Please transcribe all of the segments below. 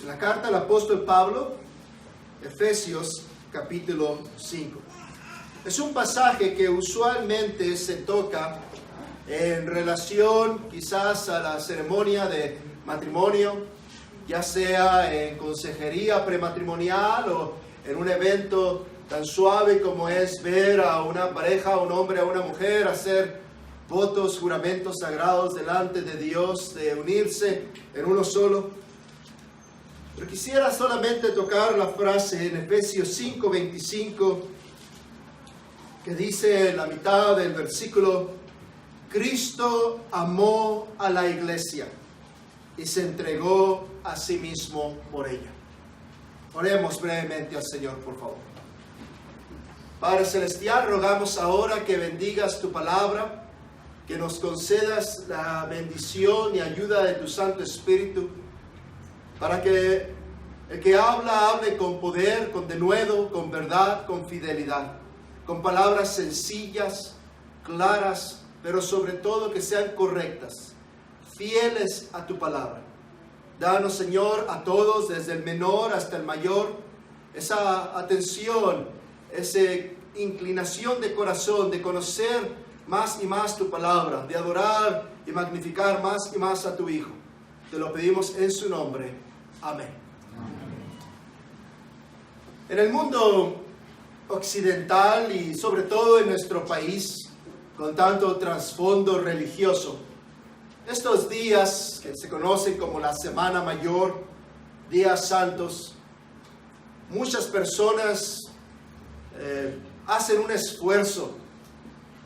La carta del apóstol Pablo, Efesios capítulo 5. Es un pasaje que usualmente se toca en relación quizás a la ceremonia de matrimonio, ya sea en consejería prematrimonial o en un evento tan suave como es ver a una pareja, a un hombre, a una mujer, hacer votos, juramentos sagrados delante de Dios, de unirse en uno solo. Pero quisiera solamente tocar la frase en Efesios 5:25, que dice en la mitad del versículo: Cristo amó a la iglesia y se entregó a sí mismo por ella. Oremos brevemente al Señor, por favor. Padre Celestial, rogamos ahora que bendigas tu palabra, que nos concedas la bendición y ayuda de tu Santo Espíritu, para que el que habla, hable con poder, con denuedo, con verdad, con fidelidad, con palabras sencillas, claras, pero sobre todo que sean correctas, fieles a tu palabra. Danos, Señor, a todos, desde el menor hasta el mayor, esa atención, esa inclinación de corazón, de conocer más y más tu palabra, de adorar y magnificar más y más a tu Hijo. Te lo pedimos en su nombre. Amén. En el mundo occidental y sobre todo en nuestro país, con tanto trasfondo religioso, estos días que se conocen como la Semana Mayor, días santos, muchas personas hacen un esfuerzo,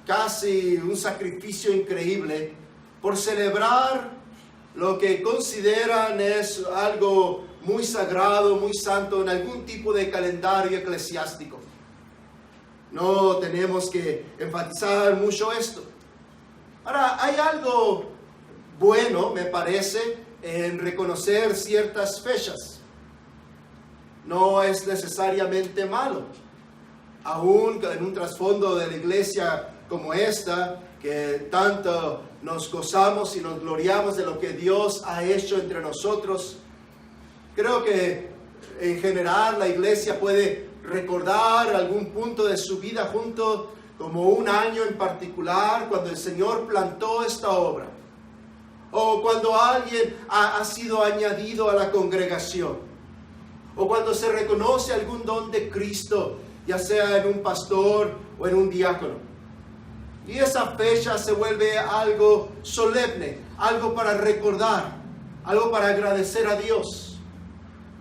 casi un sacrificio increíble, por celebrar lo que consideran es algo muy sagrado, muy santo, en algún tipo de calendario eclesiástico. No tenemos que enfatizar mucho esto. Ahora, hay algo bueno, me parece, en reconocer ciertas fechas. No es necesariamente malo. Aún en un trasfondo de la iglesia como esta, que tanto nos gozamos y nos gloriamos de lo que Dios ha hecho entre nosotros, creo que en general la iglesia puede recordar algún punto de su vida junto, como un año en particular, cuando el Señor plantó esta obra, o cuando alguien ha sido añadido a la congregación, o cuando se reconoce algún don de Cristo, ya sea en un pastor o en un diácono. Y esa fecha se vuelve algo solemne, algo para recordar, algo para agradecer a Dios.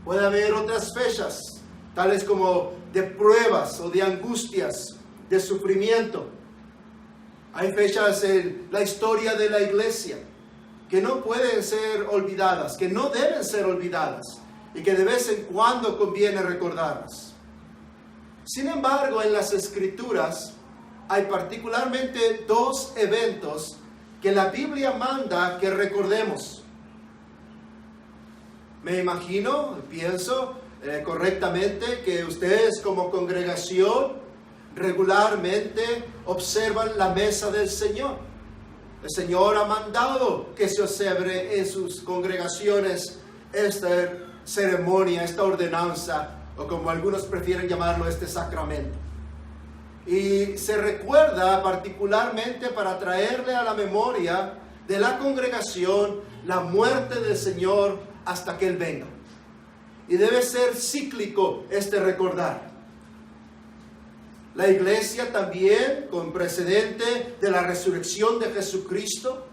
Puede haber otras fechas, tales como de pruebas o de angustias, de sufrimiento. Hay fechas en la historia de la iglesia que no pueden ser olvidadas, que no deben ser olvidadas y que de vez en cuando conviene recordarlas. Sin embargo, en las Escrituras hay particularmente dos eventos que la Biblia manda que recordemos. Me imagino, pienso correctamente que ustedes como congregación regularmente observan la mesa del Señor. El Señor ha mandado que se observe en sus congregaciones esta ceremonia, esta ordenanza, o como algunos prefieren llamarlo, este sacramento. Y se recuerda particularmente para traerle a la memoria de la congregación la muerte del Señor hasta que Él venga. Y debe ser cíclico este recordar. La iglesia también, con precedente de la resurrección de Jesucristo,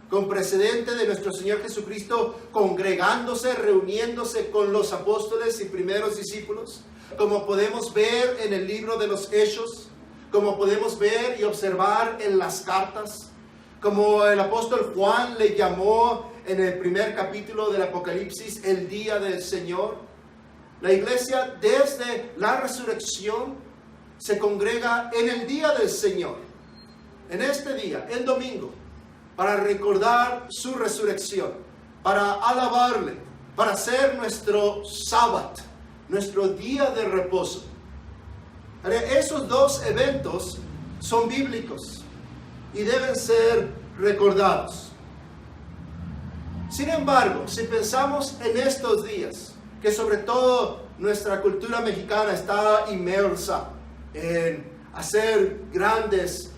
con precedente de nuestro Señor Jesucristo congregándose, reuniéndose con los apóstoles y primeros discípulos, como podemos ver en el libro de los Hechos, como podemos ver y observar en las cartas, como el apóstol Juan le llamó en el primer capítulo del Apocalipsis el día del Señor. La iglesia desde la resurrección se congrega en el día del Señor, en este día, el domingo, para recordar su resurrección, para alabarle, para hacer nuestro sábado, nuestro día de reposo. Esos dos eventos son bíblicos y deben ser recordados. Sin embargo, si pensamos en estos días, que sobre todo nuestra cultura mexicana está inmersa en hacer grandes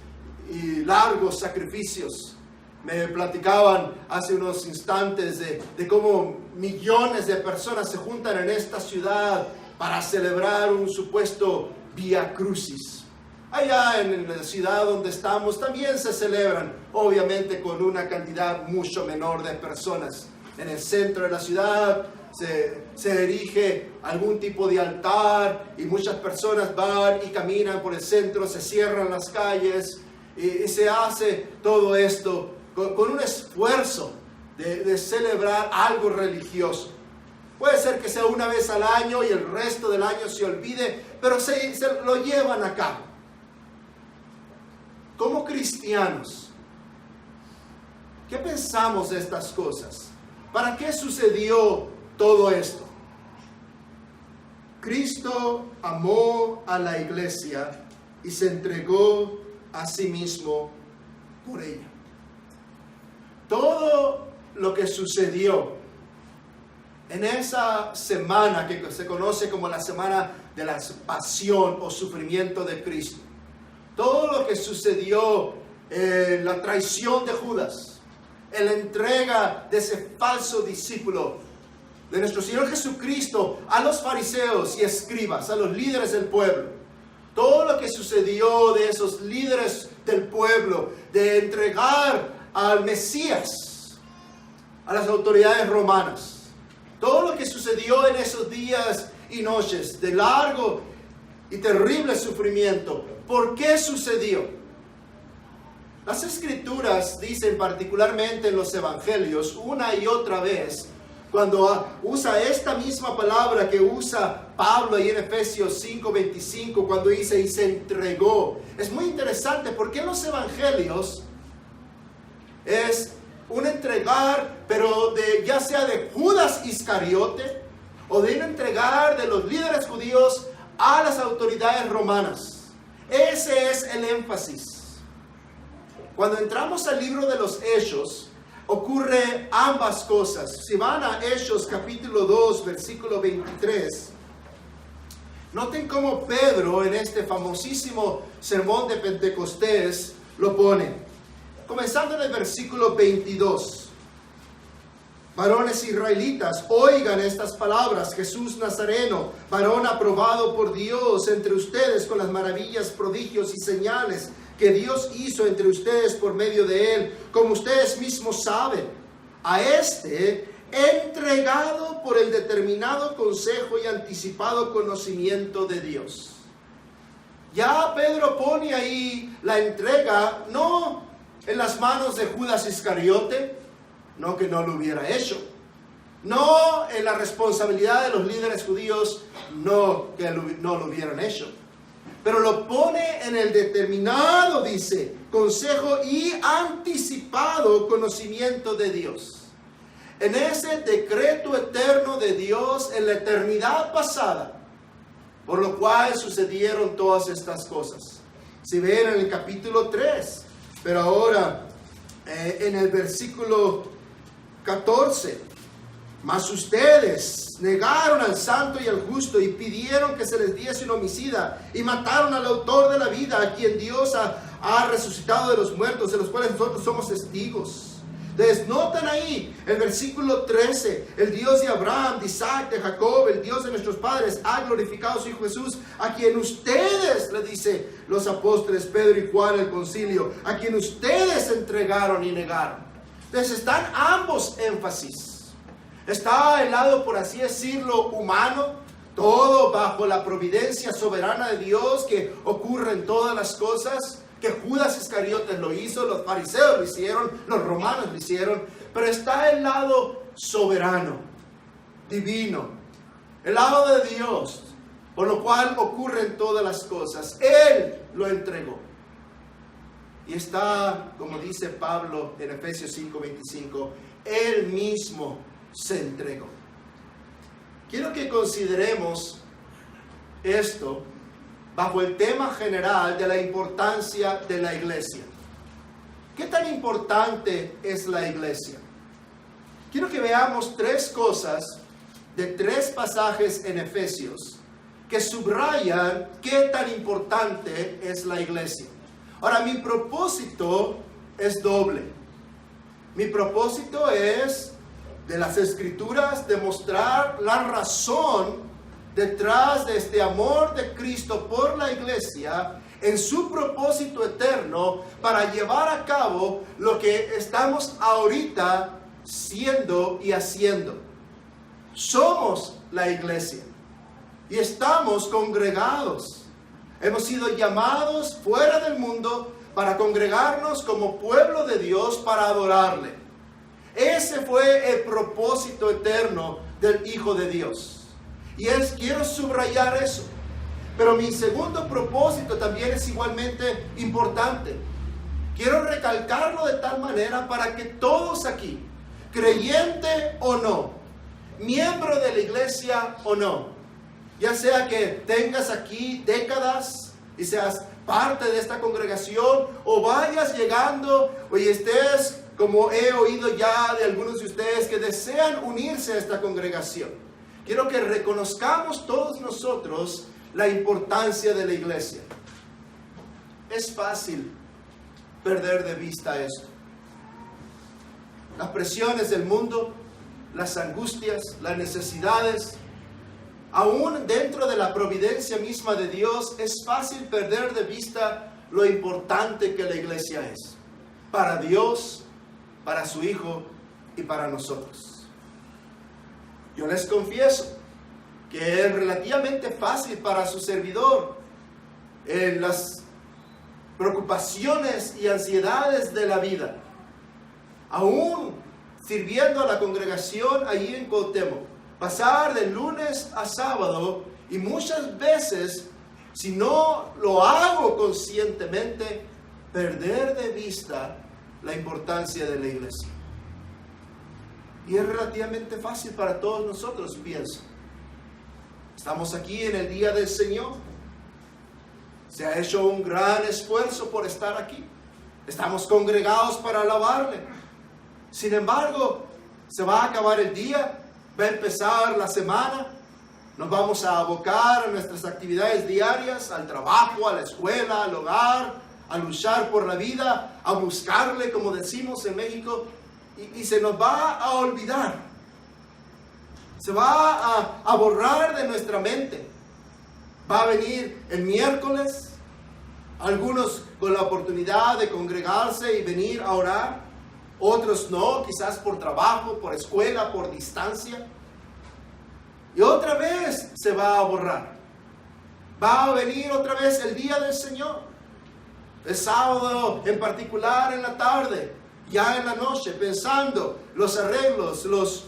y largos sacrificios. Me platicaban hace unos instantes de cómo millones de personas se juntan en esta ciudad para celebrar un supuesto Vía Crucis. Allá en la ciudad donde estamos también se celebran, obviamente con una cantidad mucho menor de personas. En el centro de la ciudad se erige algún tipo de altar y muchas personas van y caminan por el centro, se cierran las calles y se hace todo esto con un esfuerzo de celebrar algo religioso. Puede ser que sea una vez al año y el resto del año se olvide, pero se lo llevan a cabo. Como cristianos, ¿qué pensamos de estas cosas? ¿Para qué sucedió todo esto? Cristo amó a la iglesia y se entregó a sí mismo por ella. Todo lo que sucedió en esa semana que se conoce como la semana de la pasión o sufrimiento de Cristo, todo lo que sucedió, la traición de Judas, en la entrega de ese falso discípulo de nuestro Señor Jesucristo a los fariseos y escribas, a los líderes del pueblo, todo lo que sucedió de esos líderes del pueblo, de entregar al Mesías a las autoridades romanas, todo lo que sucedió en esos días y noches de largo y terrible sufrimiento. ¿Por qué sucedió? Las Escrituras dicen, particularmente en los Evangelios, una y otra vez, cuando usa esta misma palabra que usa Pablo ahí en Efesios 5:25, cuando dice y se entregó. Es muy interesante porque en los Evangelios es un entregar, pero ya sea de Judas Iscariote o de un entregar de los líderes judíos a las autoridades romanas. Ese es el énfasis. Cuando entramos al libro de los Hechos, ocurre ambas cosas. Si van a Hechos capítulo 2, versículo 23, noten cómo Pedro en este famosísimo sermón de Pentecostés lo pone. Comenzando en el versículo 22. Varones israelitas, oigan estas palabras. Jesús Nazareno, varón aprobado por Dios entre ustedes con las maravillas, prodigios y señales que Dios hizo entre ustedes por medio de él, como ustedes mismos saben. A este entregado por el determinado consejo y anticipado conocimiento de Dios. Ya Pedro pone ahí la entrega, no en las manos de Judas Iscariote, no que no lo hubiera hecho, no en la responsabilidad de los líderes judíos, no que no lo hubieran hecho, pero lo pone en el determinado, dice, consejo y anticipado conocimiento de Dios. En ese decreto eterno de Dios en la eternidad pasada, por lo cual sucedieron todas estas cosas. Si ven en el capítulo 3, pero ahora en el versículo 14, mas ustedes negaron al santo y al justo y pidieron que se les diese un homicida y mataron al autor de la vida, a quien Dios ha resucitado de los muertos, de los cuales nosotros somos testigos. Entonces notan ahí el versículo 13, el Dios de Abraham, de Isaac, de Jacob, el Dios de nuestros padres, ha glorificado a su Hijo Jesús, a quien ustedes, le dice los apóstoles Pedro y Juan en el concilio, a quien ustedes entregaron y negaron. Entonces están ambos énfasis. Está el lado, por así decirlo, humano, todo bajo la providencia soberana de Dios, que ocurre en todas las cosas, que Judas Iscariotes lo hizo, los fariseos lo hicieron, los romanos lo hicieron, pero está el lado soberano, divino, el lado de Dios, por lo cual ocurren todas las cosas. Él lo entregó. Y está, como dice Pablo en Efesios 5:25, Él mismo se entregó. Quiero que consideremos esto bajo el tema general de la importancia de la iglesia. ¿Qué tan importante es la iglesia? Quiero que veamos tres cosas de tres pasajes en Efesios que subrayan qué tan importante es la iglesia. Ahora, mi propósito es doble. Mi propósito es, de las Escrituras, demostrar la razón detrás de este amor de Cristo por la iglesia en su propósito eterno para llevar a cabo lo que estamos ahorita siendo y haciendo. Somos la iglesia y estamos congregados. Hemos sido llamados fuera del mundo para congregarnos como pueblo de Dios para adorarle. Ese fue el propósito eterno del Hijo de Dios. Y quiero subrayar eso. Pero mi segundo propósito también es igualmente importante. Quiero recalcarlo de tal manera para que todos aquí, creyente o no, miembro de la iglesia o no, ya sea que tengas aquí décadas y seas parte de esta congregación, o vayas llegando y estés, como he oído ya de algunos de ustedes que desean unirse a esta congregación. Quiero que reconozcamos todos nosotros la importancia de la iglesia. Es fácil perder de vista esto. Las presiones del mundo, las angustias, las necesidades, aún dentro de la providencia misma de Dios, es fácil perder de vista lo importante que la iglesia es para Dios, para su Hijo y para nosotros. Yo les confieso que es relativamente fácil para su servidor en las preocupaciones y ansiedades de la vida, aún sirviendo a la congregación allí en Cuauhtémoc, pasar de lunes a sábado, y muchas veces, si no lo hago conscientemente, perder de vista la importancia de la iglesia. Y es relativamente fácil para todos nosotros, pienso. Estamos aquí en el día del Señor. Se ha hecho un gran esfuerzo por estar aquí. Estamos congregados para alabarle. Sin embargo, se va a acabar el día, va a empezar la semana, nos vamos a abocar a nuestras actividades diarias, al trabajo, a la escuela, al hogar, a luchar por la vida, a buscarle, como decimos en México, y se nos va a olvidar. Se va a borrar de nuestra mente. Va a venir el miércoles, algunos con la oportunidad de congregarse y venir a orar, otros no, quizás por trabajo, por escuela, por distancia. Y otra vez se va a borrar. Va a venir otra vez el día del Señor. El sábado en particular en la tarde, ya en la noche, pensando los arreglos, los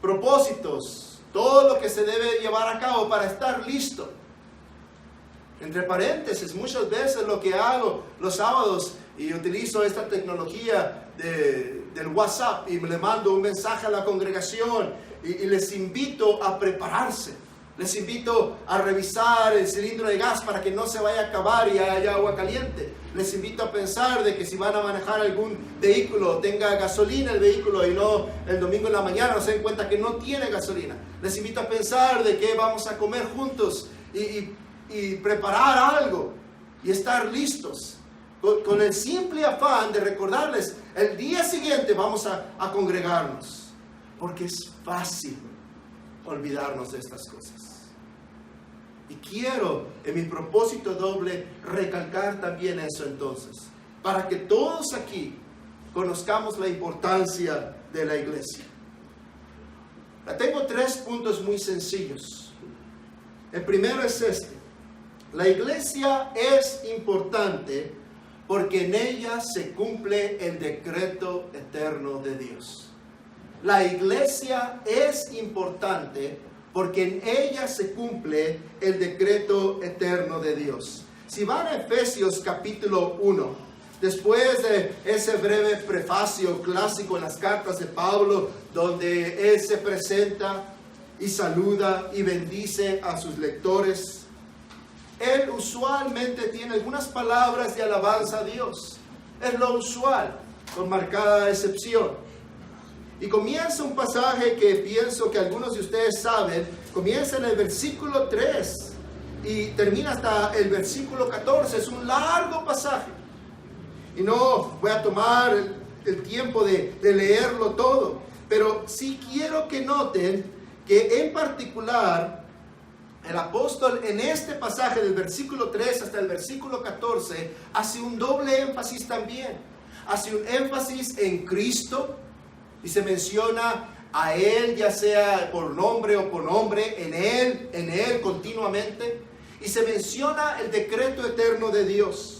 propósitos, todo lo que se debe llevar a cabo para estar listo. Entre paréntesis, muchas veces lo que hago los sábados, y utilizo esta tecnología del WhatsApp, y le mando un mensaje a la congregación y les invito a prepararse. Les invito a revisar el cilindro de gas para que no se vaya a acabar y haya agua caliente. Les invito a pensar de que si van a manejar algún vehículo, tenga gasolina el vehículo, y no el domingo en la mañana no se den cuenta que no tiene gasolina. Les invito a pensar de qué vamos a comer juntos y preparar algo y estar listos. Con el simple afán de recordarles, el día siguiente vamos a congregarnos. Porque es fácil olvidarnos de estas cosas. Y quiero, en mi propósito doble, recalcar también eso entonces, para que todos aquí conozcamos la importancia de la iglesia. Tengo 3 puntos muy sencillos. El primero es este: la iglesia es importante porque en ella se cumple el decreto eterno de Dios. La iglesia es importante porque en ella se cumple el decreto eterno de Dios. Si van a Efesios capítulo 1, después de ese breve prefacio clásico en las cartas de Pablo, donde él se presenta y saluda y bendice a sus lectores, él usualmente tiene algunas palabras de alabanza a Dios. Es lo usual, con marcada excepción. Y comienza un pasaje que pienso que algunos de ustedes saben. Comienza en el versículo 3 y termina hasta el versículo 14. Es un largo pasaje. Y no voy a tomar el tiempo de leerlo todo. Pero sí quiero que noten que en particular el apóstol en este pasaje del versículo 3 hasta el versículo 14 hace un doble énfasis también. Hace un énfasis en Cristo y se menciona a Él, ya sea por nombre o por nombre, en Él continuamente. Y se menciona el decreto eterno de Dios.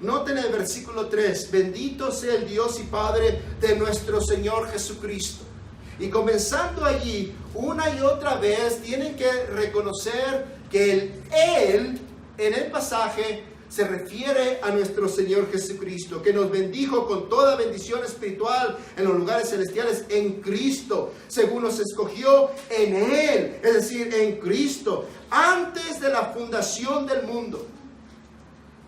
Noten el versículo 3, bendito sea el Dios y Padre de nuestro Señor Jesucristo. Y comenzando allí, una y otra vez, tienen que reconocer que Él, en el pasaje, se refiere a nuestro Señor Jesucristo, que nos bendijo con toda bendición espiritual en los lugares celestiales en Cristo, según nos escogió en Él, es decir, en Cristo, antes de la fundación del mundo.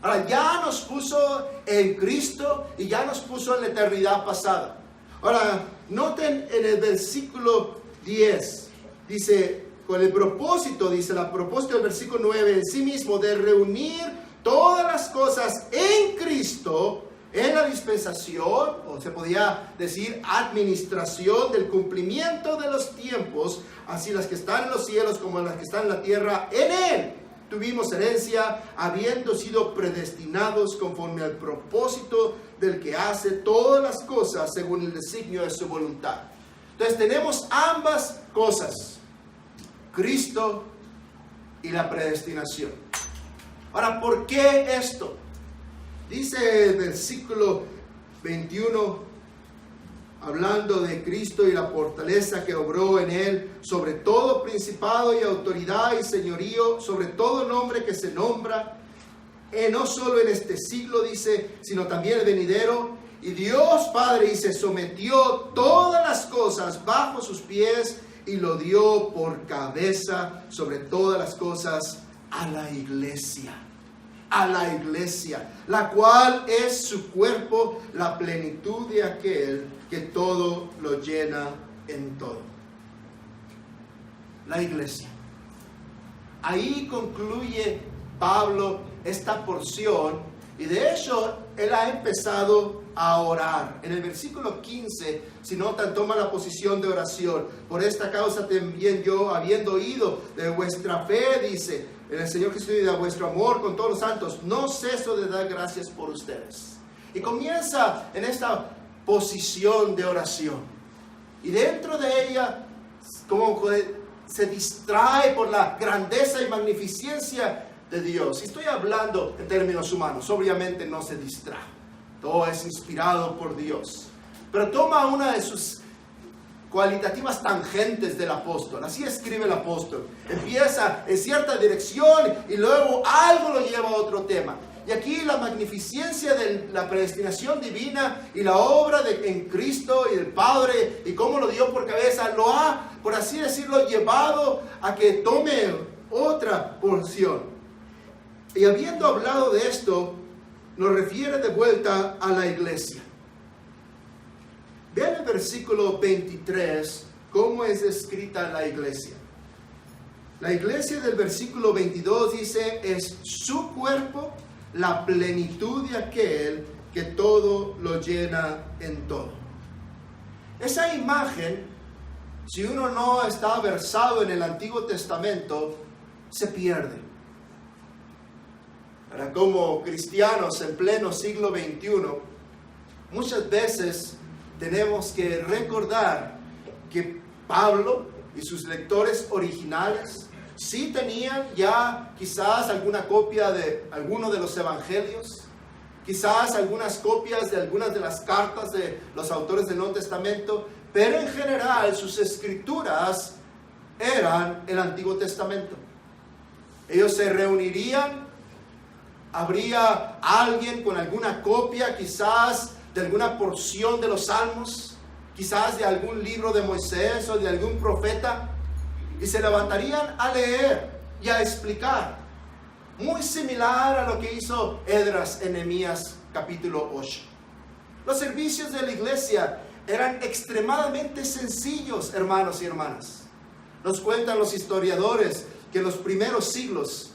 Ahora, ya nos puso en Cristo y ya nos puso en la eternidad pasada. Ahora, noten en el versículo 10, dice, con el propósito, dice la propósito del versículo 9, en sí mismo, de reunir todas las cosas en Cristo, en la dispensación, o se podía decir administración del cumplimiento de los tiempos, así las que están en los cielos como las que están en la tierra, en Él tuvimos herencia, habiendo sido predestinados conforme al propósito del que hace todas las cosas según el designio de su voluntad. Entonces tenemos ambas cosas, Cristo y la predestinación. Ahora, ¿por qué esto? Dice el versículo 21, hablando de Cristo y la fortaleza que obró en Él, sobre todo principado y autoridad y señorío, sobre todo nombre que se nombra, no solo en este siglo, dice, sino también el venidero. Y Dios Padre, y se sometió todas las cosas bajo sus pies y lo dio por cabeza sobre todas las cosas a la iglesia, la cual es su cuerpo, la plenitud de aquel que todo lo llena en todo. La iglesia. Ahí concluye Pablo esta porción y de hecho él ha empezado a orar. En el versículo 15, si notan, toma la posición de oración. Por esta causa también yo, habiendo oído de vuestra fe, dice, en el Señor Jesús y de vuestro amor con todos los santos, no ceso de dar gracias por ustedes. Y comienza en esta posición de oración. Y dentro de ella, como se distrae por la grandeza y magnificencia de Dios. Y estoy hablando en términos humanos, obviamente no se distrae. Todo es inspirado por Dios. Pero toma una de sus cualitativas tangentes del apóstol. Así escribe el apóstol. Empieza en cierta dirección y luego algo lo lleva a otro tema. Y aquí la magnificencia de la predestinación divina y la obra en Cristo y el Padre y cómo lo dio por cabeza, lo ha, por así decirlo, llevado a que tome otra porción. Y habiendo hablado de esto, nos refiere de vuelta a la iglesia. Vean el versículo 23, cómo es descrita la iglesia. La iglesia del versículo 22 dice, es su cuerpo, la plenitud de aquel que todo lo llena en todo. Esa imagen, si uno no está versado en el Antiguo Testamento, se pierde. Ahora, como cristianos en pleno siglo XXI, muchas veces tenemos que recordar que Pablo y sus lectores originales sí tenían ya quizás alguna copia de alguno de los evangelios, quizás algunas copias de algunas de las cartas de los autores del Nuevo Testamento, pero en general sus escrituras eran el Antiguo Testamento. Ellos se reunirían, habría alguien con alguna copia quizás de alguna porción de los Salmos, quizás de algún libro de Moisés o de algún profeta, y se levantarían a leer y a explicar, muy similar a lo que hizo Esdras en Nehemías capítulo 8. Los servicios de la iglesia eran extremadamente sencillos, hermanos y hermanas. Nos cuentan los historiadores que en los primeros siglos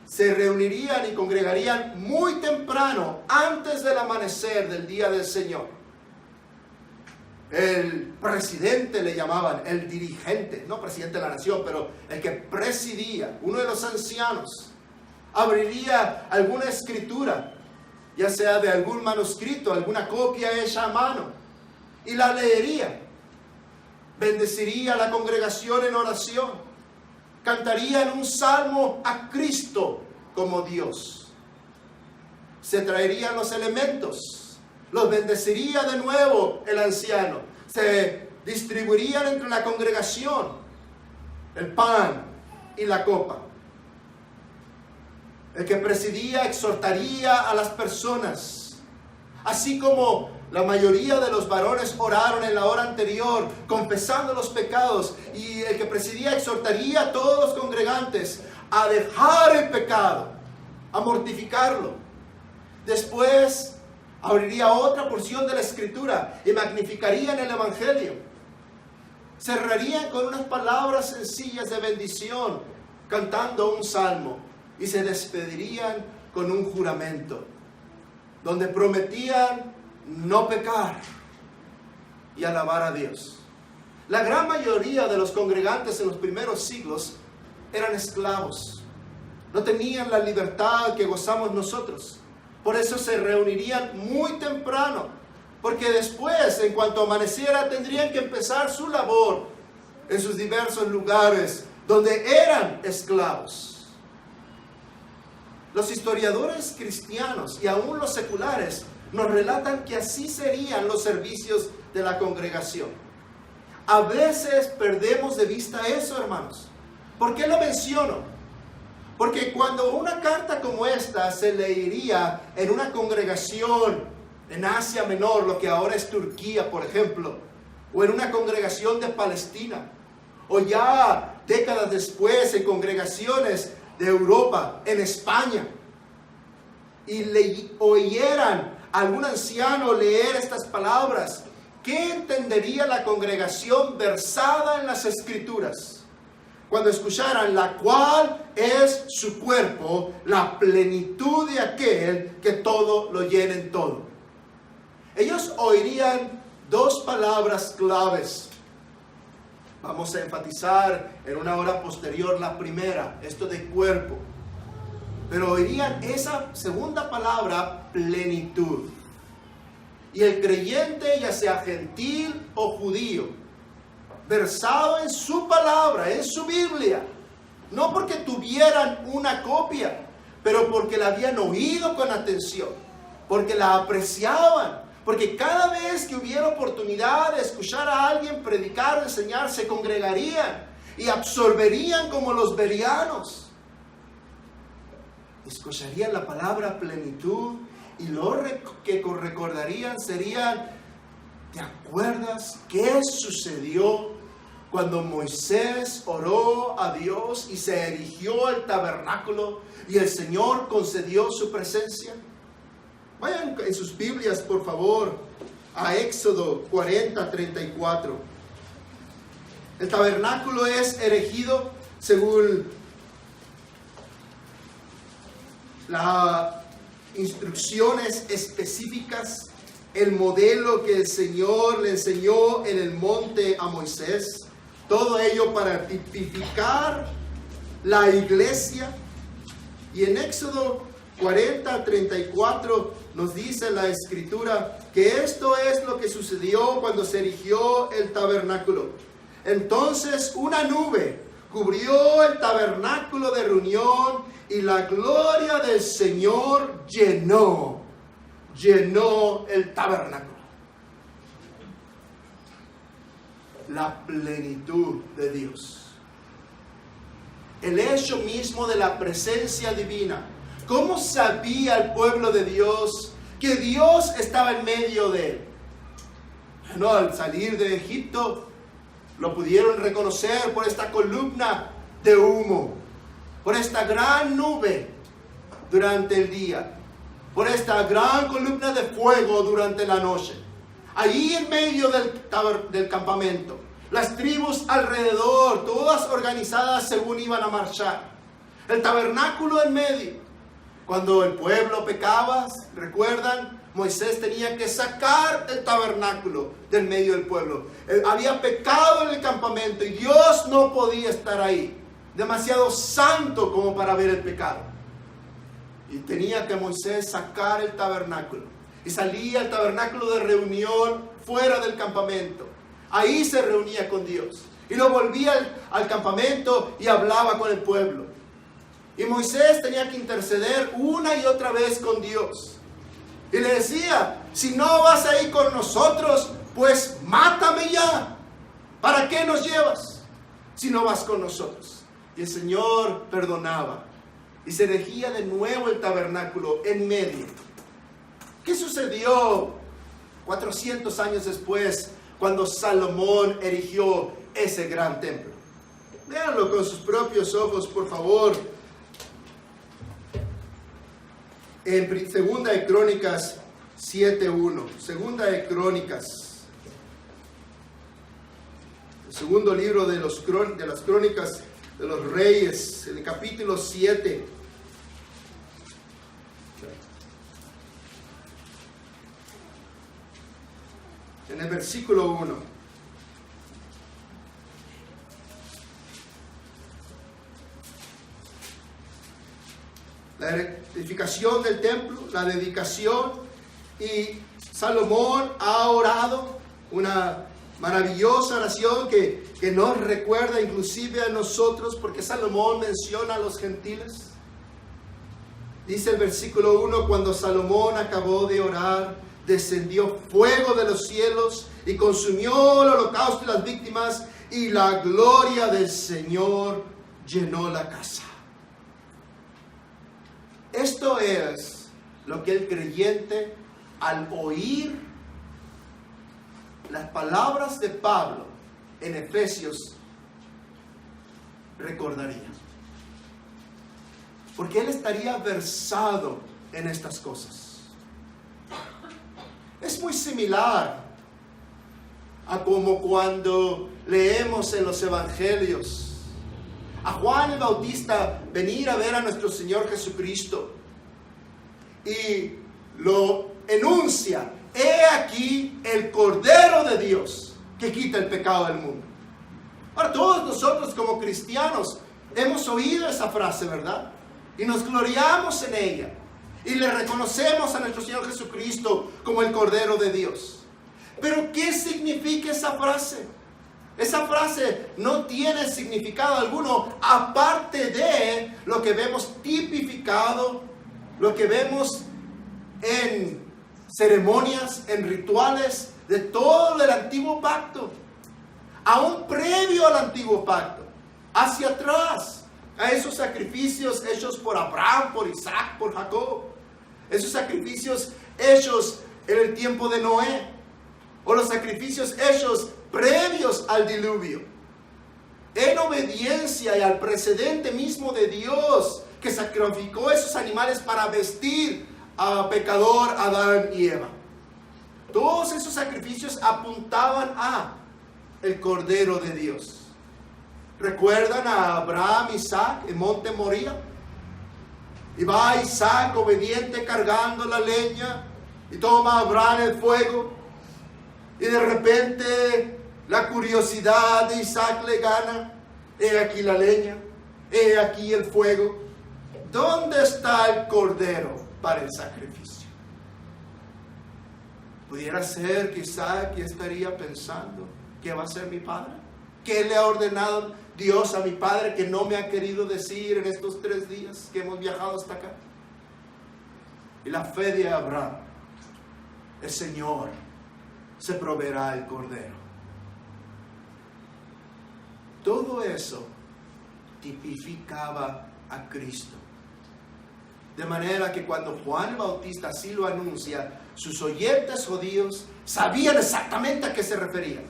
se reunirían y congregarían muy temprano, antes del amanecer del día del Señor. El presidente le llamaban, el dirigente, no presidente de la nación, pero el que presidía, uno de los ancianos, abriría alguna escritura, ya sea de algún manuscrito, alguna copia hecha a mano, y la leería. Bendeciría a la congregación en oración. Cantarían un salmo a Cristo como Dios. Se traerían los elementos. Los bendeciría de nuevo el anciano. Se distribuirían entre la congregación el pan y la copa. El que presidía exhortaría a las personas. Así como la mayoría de los varones oraron en la hora anterior, confesando los pecados, y el que presidía exhortaría a todos los congregantes a dejar el pecado, a mortificarlo. Después abriría otra porción de la Escritura y magnificarían el Evangelio. Cerrarían con unas palabras sencillas de bendición, cantando un salmo, y se despedirían con un juramento, donde prometían no pecar y alabar a Dios. La gran mayoría de los congregantes en los primeros siglos eran esclavos. No tenían la libertad que gozamos nosotros. Por eso se reunirían muy temprano, porque después, en cuanto amaneciera, tendrían que empezar su labor en sus diversos lugares donde eran esclavos. Los historiadores cristianos y aún los seculares nos relatan que así serían los servicios de la congregación. A veces perdemos de vista eso, hermanos. ¿Por qué lo menciono? Porque cuando una carta como esta se leería en una congregación en Asia Menor, lo que ahora es Turquía, por ejemplo, o en una congregación de Palestina, o ya décadas después en congregaciones de Europa, en España, y oyeran a algún anciano leer estas palabras, ¿qué entendería la congregación versada en las Escrituras? Cuando escucharan, la cual es su cuerpo, la plenitud de aquel que todo lo llena en todo. Ellos oirían dos palabras claves. Vamos a enfatizar en una hora posterior la primera, esto de cuerpo. Pero oirían esa segunda palabra, plenitud. Y el creyente, ya sea gentil o judío, versado en su palabra, en su Biblia, no porque tuvieran una copia, pero porque la habían oído con atención, porque la apreciaban, porque cada vez que hubiera oportunidad de escuchar a alguien predicar o enseñar, se congregarían y absorberían como los bereanos. Escucharían la palabra plenitud y lo que recordarían serían: ¿te acuerdas qué sucedió cuando Moisés oró a Dios y se erigió el tabernáculo y el Señor concedió su presencia? Vayan en sus Biblias, por favor, a Éxodo 40:34. El tabernáculo es erigido según las instrucciones específicas, el modelo que el Señor le enseñó en el monte a Moisés. Todo ello para tipificar la iglesia. Y en Éxodo 40:34 nos dice la Escritura que esto es lo que sucedió cuando se erigió el tabernáculo. Entonces una nube cubrió el tabernáculo de reunión y la gloria del Señor llenó el tabernáculo. La plenitud de Dios. El hecho mismo de la presencia divina. ¿Cómo sabía el pueblo de Dios que Dios estaba en medio de él? Bueno, al salir de Egipto lo pudieron reconocer por esta columna de humo, por esta gran nube durante el día, por esta gran columna de fuego durante la noche. Allí en medio del campamento, las tribus alrededor, todas organizadas según iban a marchar. El tabernáculo en medio. Cuando el pueblo pecaba, ¿recuerdan? Moisés tenía que sacar el tabernáculo del medio del pueblo. Había pecado en el campamento y Dios no podía estar ahí. Demasiado santo como para ver el pecado. Y tenía que Moisés sacar el tabernáculo. Y salía el tabernáculo de reunión fuera del campamento. Ahí se reunía con Dios. Y lo volvía al campamento y hablaba con el pueblo. Y Moisés tenía que interceder una y otra vez con Dios. Y le decía, si no vas a ir con nosotros, pues mátame ya. ¿Para qué nos llevas si no vas con nosotros? Y el Señor perdonaba. Y se erigía de nuevo el tabernáculo en medio. ¿Qué sucedió 400 años después cuando Salomón erigió ese gran templo? Véanlo con sus propios ojos, por favor. En Segunda de Crónicas 7:1. Segunda de Crónicas. El segundo libro de las Crónicas de los Reyes, el capítulo 7. En el versículo 1. La edificación del templo, la dedicación, y Salomón ha orado una maravillosa oración que nos recuerda inclusive a nosotros, porque Salomón menciona a los gentiles. Dice el versículo 1, cuando Salomón acabó de orar, descendió fuego de los cielos y consumió el holocausto y las víctimas, y la gloria del Señor llenó la casa. Esto es lo que el creyente, al oír las palabras de Pablo en Efesios, recordaría. Porque él estaría versado en estas cosas. Es muy similar a como cuando leemos en los evangelios a Juan el Bautista venir a ver a nuestro Señor Jesucristo y lo enuncia: he aquí el Cordero de Dios que quita el pecado del mundo. Ahora, todos nosotros como cristianos hemos oído esa frase, ¿verdad? Y nos gloriamos en ella y le reconocemos a nuestro Señor Jesucristo como el Cordero de Dios. Pero ¿qué significa esa frase? Esa frase no tiene significado alguno aparte de lo que vemos tipificado, lo que vemos en ceremonias, en rituales de todo el antiguo pacto, aún previo al antiguo pacto, hacia atrás, a esos sacrificios hechos por Abraham, por Isaac, por Jacob, esos sacrificios hechos en el tiempo de Noé, o los sacrificios hechos previos al diluvio, en obediencia y al precedente mismo de Dios, que sacrificó esos animales para vestir a pecador Adán y Eva. Todos esos sacrificios apuntaban a el Cordero de Dios. ¿Recuerdan a Abraham y Isaac en Monte Moría? Y va Isaac obediente cargando la leña, y toma a Abraham el fuego, y de repente la curiosidad de Isaac le gana. He aquí la leña, he aquí el fuego. ¿Dónde está el cordero para el sacrificio? Pudiera ser que Isaac ya estaría pensando: ¿qué va a hacer mi padre? ¿Qué le ha ordenado Dios a mi padre que no me ha querido decir en estos 3 días que hemos viajado hasta acá? Y la fe de Abraham: el Señor se proveerá el cordero. Todo eso tipificaba a Cristo. De manera que cuando Juan el Bautista así lo anuncia, sus oyentes judíos sabían exactamente a qué se refería.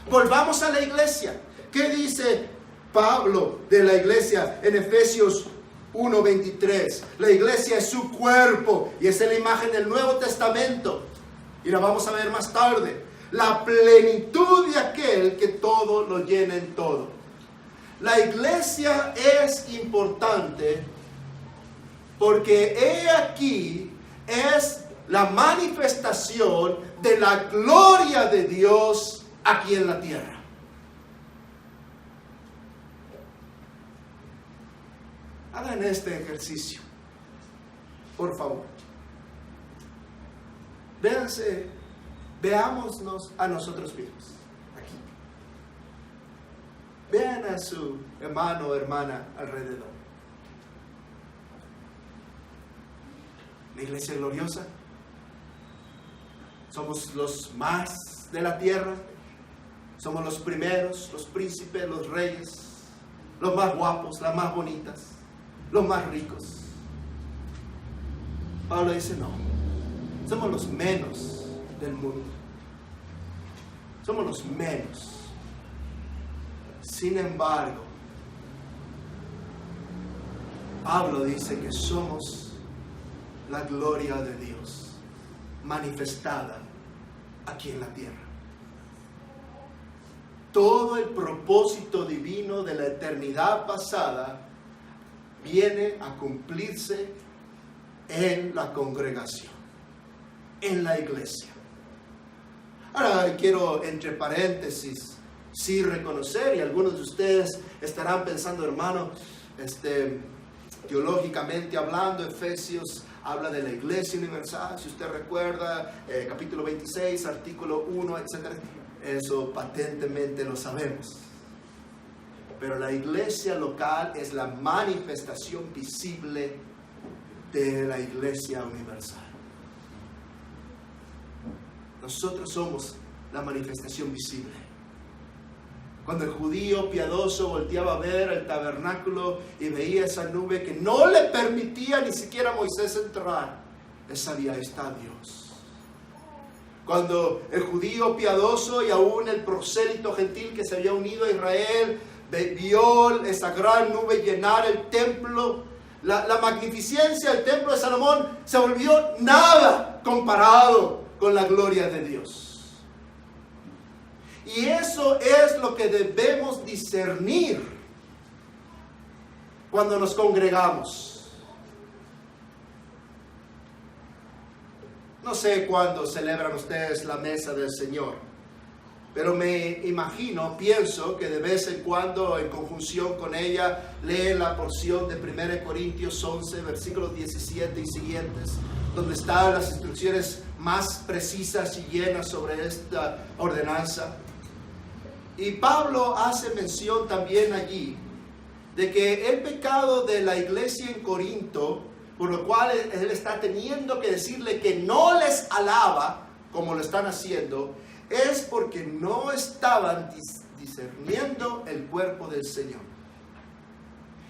Volvamos a la iglesia. ¿Qué dice Pablo de la iglesia en Efesios 1:23? La iglesia es su cuerpo y es la imagen del Nuevo Testamento. Y la vamos a ver más tarde. La plenitud de aquel que todo lo llena en todo. La iglesia es importante porque he aquí es la manifestación de la gloria de Dios aquí en la tierra. Hagan este ejercicio, por favor. Veámonos a nosotros mismos aquí. Vean a su hermano o hermana alrededor. La iglesia gloriosa. Somos los más de la tierra. Somos los primeros, los príncipes, los reyes, los más guapos, las más bonitas, los más ricos. Pablo dice no. Somos los menos del mundo. Somos los menos. Sin embargo, Pablo dice que somos la gloria de Dios manifestada aquí en la tierra. Todo el propósito divino de la eternidad pasada viene a cumplirse en la congregación, en la iglesia. Ahora quiero, entre paréntesis, sí reconocer, y algunos de ustedes estarán pensando, hermano, teológicamente hablando, Efesios habla de la iglesia universal, si usted recuerda, capítulo 26, artículo 1, etc. Eso patentemente lo sabemos. Pero la iglesia local es la manifestación visible de la iglesia universal. Nosotros somos la manifestación visible. Cuando el judío piadoso volteaba a ver el tabernáculo y veía esa nube que no le permitía ni siquiera a Moisés entrar, él sabía, ahí está Dios. Cuando el judío piadoso y aún el prosélito gentil que se había unido a Israel vio esa gran nube llenar el templo, la magnificencia del templo de Salomón se volvió nada comparado con la gloria de Dios. Y eso es lo que debemos discernir cuando nos congregamos. No sé cuándo celebran ustedes la mesa del Señor, pero me imagino, pienso que de vez en cuando, en conjunción con ella, leen la porción de 1 Corintios 11, versículos 17 y siguientes, donde están las instrucciones más precisas y llenas sobre esta ordenanza. Y Pablo hace mención también allí de que el pecado de la iglesia en Corinto, por lo cual él está teniendo que decirle que no les alaba como lo están haciendo, es porque no estaban discerniendo el cuerpo del Señor.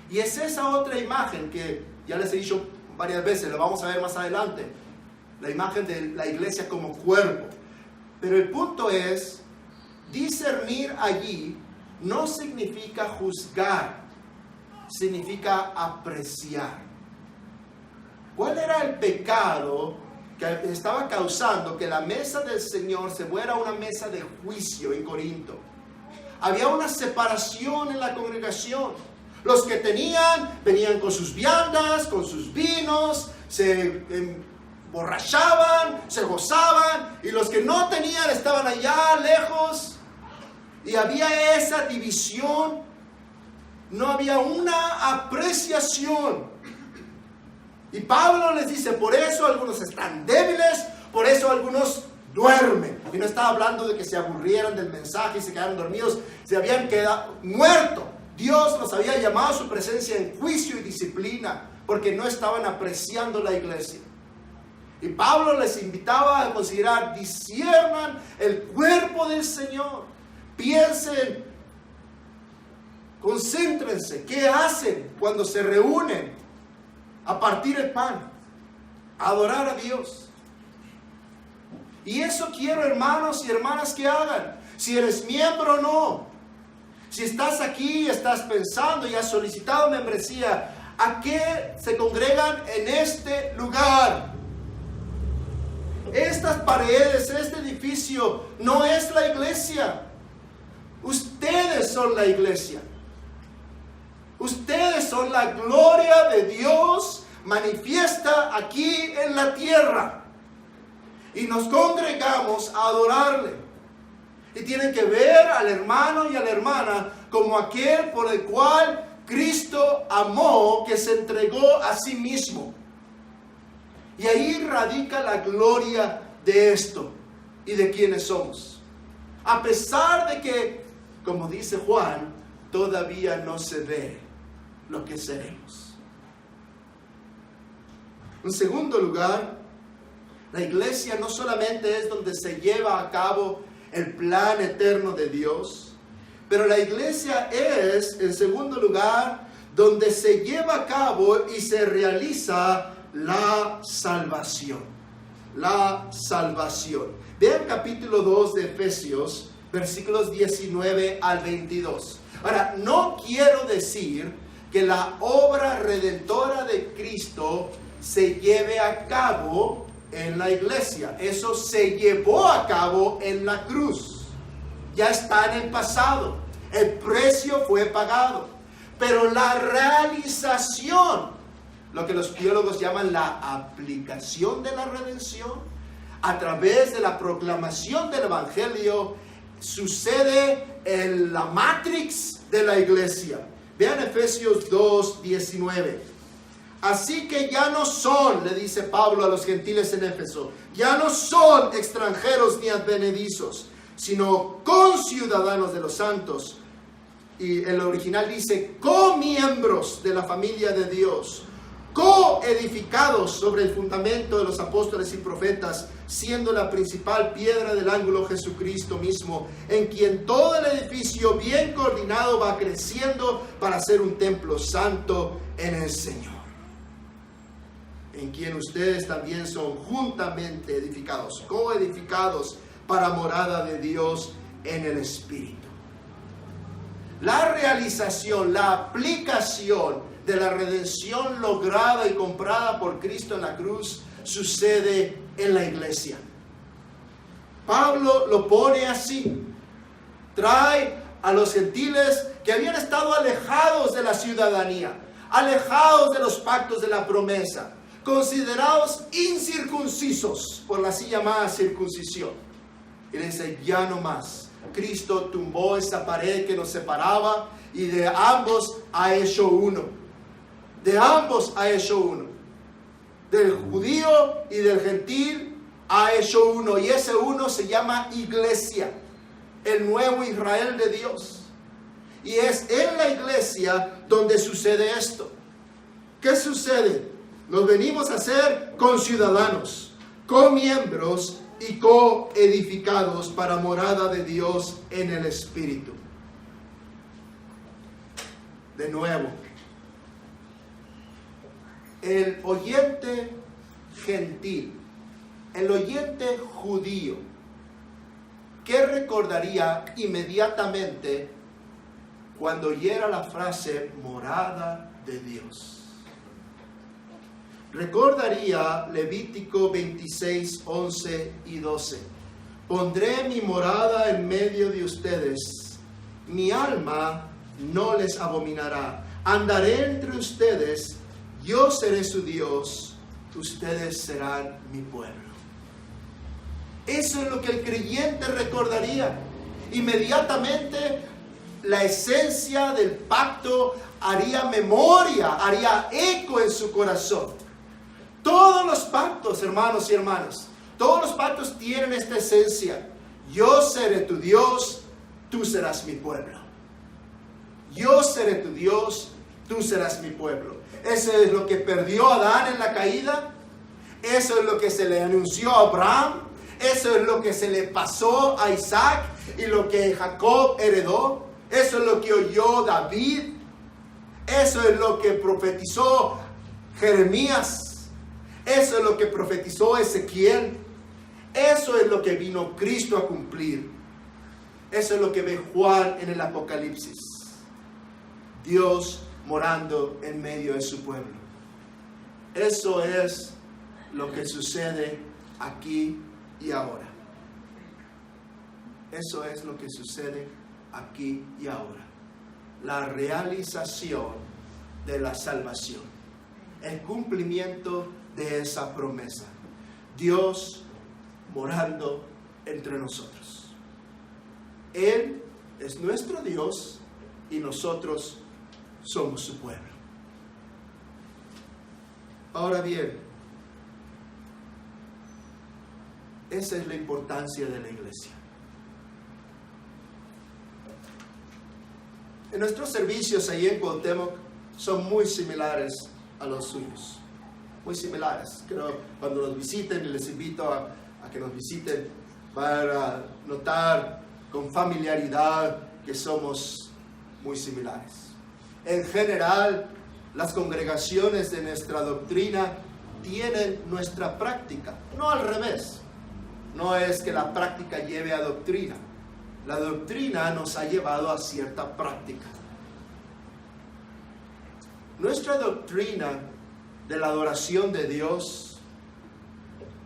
Y es esa otra imagen que ya les he dicho varias veces, lo vamos a ver más adelante, la imagen de la iglesia como cuerpo. Pero el punto es, discernir allí no significa juzgar, significa apreciar. ¿Cuál era el pecado que estaba causando que la mesa del Señor se fuera una mesa de juicio en Corinto? Había una separación en la congregación. Los que tenían, venían con sus viandas, con sus vinos, se emborrachaban, se gozaban, y los que no tenían estaban allá lejos. Y había esa división, no había una apreciación. Y Pablo les dice, por eso algunos están débiles, por eso algunos duermen. Y no estaba hablando de que se aburrieran del mensaje y se quedaron dormidos, se habían quedado muertos. Dios los había llamado a su presencia en juicio y disciplina, porque no estaban apreciando la iglesia. Y Pablo les invitaba a considerar, disciernan el cuerpo del Señor. Piensen, concéntrense, ¿qué hacen cuando se reúnen a partir el pan, a adorar a Dios? Y eso quiero, hermanos y hermanas, que hagan, si eres miembro o no. Si estás aquí, estás pensando y has solicitado membresía, ¿a qué se congregan en este lugar? Estas paredes, este edificio, no es la iglesia. Ustedes son la iglesia. Ustedes son la gloria de Dios manifiesta aquí en la tierra. Y nos congregamos a adorarle. Y tienen que ver al hermano y a la hermana como aquel por el cual Cristo amó, que se entregó a sí mismo. Y ahí radica la gloria de esto y de quienes somos. A pesar de que, como dice Juan, todavía no se ve lo que seremos. En segundo lugar, la iglesia no solamente es donde se lleva a cabo el plan eterno de Dios, pero la iglesia es, en segundo lugar, donde se lleva a cabo y se realiza la salvación. La salvación. Vean capítulo 2 de Efesios, versículos 19 al 22. Ahora, no quiero decir que la obra redentora de Cristo se lleve a cabo en la iglesia. Eso se llevó a cabo en la cruz. Ya está en el pasado. El precio fue pagado. Pero la realización, lo que los teólogos llaman la aplicación de la redención, a través de la proclamación del evangelio, sucede en la matrix de la iglesia. Vean Efesios 2, 19. Así que ya no son, le dice Pablo a los gentiles en Éfeso, ya no son extranjeros ni advenedizos, sino conciudadanos de los santos. Y el original dice comiembros de la familia de Dios, coedificados sobre el fundamento de los apóstoles y profetas, siendo la principal piedra del ángulo Jesucristo mismo, en quien todo el edificio bien coordinado va creciendo para ser un templo santo en el Señor, en quien ustedes también son juntamente edificados, coedificados para morada de Dios en el Espíritu. La realización, la aplicación de la redención lograda y comprada por Cristo en la cruz sucede en la iglesia. Pablo lo pone así. Trae a los gentiles que habían estado alejados de la ciudadanía, alejados de los pactos de la promesa, considerados incircuncisos por la así llamada circuncisión. Y le dice, ya no más. Cristo tumbó esa pared que nos separaba y de ambos ha hecho uno. De ambos ha hecho uno. Del judío y del gentil ha hecho uno. Y ese uno se llama iglesia. El nuevo Israel de Dios. Y es en la iglesia donde sucede esto. ¿Qué sucede? Nos venimos a ser conciudadanos, comiembros y coedificados para morada de Dios en el Espíritu. De nuevo, el oyente gentil, el oyente judío, ¿qué recordaría inmediatamente cuando oyera la frase morada de Dios? Recordaría Levítico 26, 11 y 12. Pondré mi morada en medio de ustedes, mi alma no les abominará. Andaré entre ustedes, yo seré su Dios, ustedes serán mi pueblo. Eso es lo que el creyente recordaría. Inmediatamente la esencia del pacto haría memoria, haría eco en su corazón. Todos los pactos, hermanos y hermanas, todos los pactos tienen esta esencia. Yo seré tu Dios, tú serás mi pueblo. Yo seré tu Dios, tú serás mi pueblo. Eso es lo que perdió Adán en la caída. Eso es lo que se le anunció a Abraham. Eso es lo que se le pasó a Isaac y lo que Jacob heredó. Eso es lo que oyó David. Eso es lo que profetizó Jeremías. Eso es lo que profetizó Ezequiel. Eso es lo que vino Cristo a cumplir. Eso es lo que ve Juan en el Apocalipsis. Dios morando en medio de su pueblo. Eso es lo que sucede aquí y ahora. Eso es lo que sucede aquí y ahora. La realización de la salvación. El cumplimiento de esa promesa. Dios morando entre nosotros. Él es nuestro Dios y nosotros somos su pueblo. Ahora bien, esa es la importancia de la iglesia. En nuestros servicios ahí en Cuauhtémoc son muy similares a los suyos. Muy similares. Creo cuando nos visiten, y les invito a que nos visiten, para notar con familiaridad que somos muy similares. En general, las congregaciones de nuestra doctrina tienen nuestra práctica, no al revés. No es que la práctica lleve a doctrina. La doctrina nos ha llevado a cierta práctica. Nuestra doctrina de la adoración de Dios,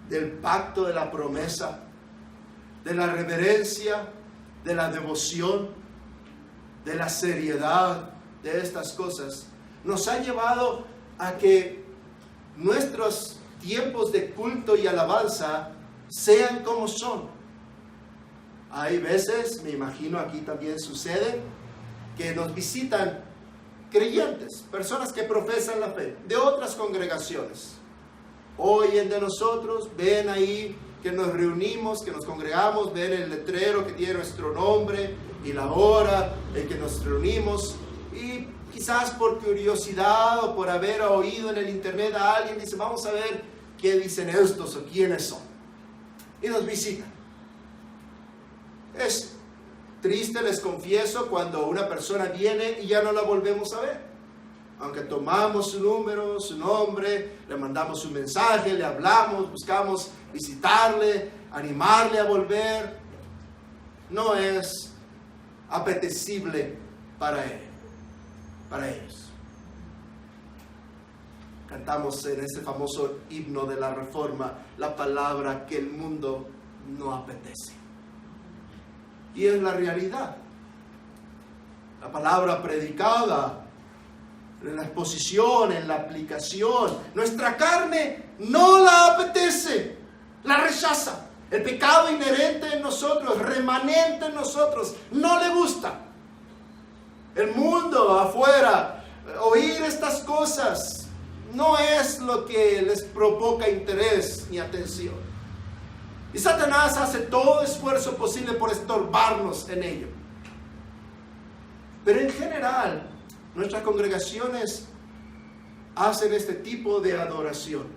del pacto de la promesa, de la reverencia, de la devoción, de la seriedad de estas cosas, nos ha llevado a que nuestros tiempos de culto y alabanza sean como son. Hay veces, me imagino aquí también sucede, que nos visitan creyentes, personas que profesan la fe, de otras congregaciones. Oyen de nosotros, ven ahí que nos reunimos, que nos congregamos, ven el letrero que tiene nuestro nombre y la hora en que nos reunimos, y quizás por curiosidad o por haber oído en el internet a alguien, dice, vamos a ver qué dicen estos o quiénes son. Y nos visitan. Es triste, les confieso, cuando una persona viene y ya no la volvemos a ver. Aunque tomamos su número, su nombre, le mandamos un mensaje, le hablamos, buscamos visitarle, animarle a volver, no es apetecible para él, para ellos. Cantamos en ese famoso himno de la Reforma la palabra que el mundo no apetece. Y es la realidad. La palabra predicada, en la exposición, en la aplicación, nuestra carne no la apetece, la rechaza. El pecado inherente en nosotros, remanente en nosotros, no le gusta. El mundo afuera, oír estas cosas, no es lo que les provoca interés ni atención. Y Satanás hace todo esfuerzo posible por estorbarnos en ello. Pero en general, nuestras congregaciones hacen este tipo de adoración.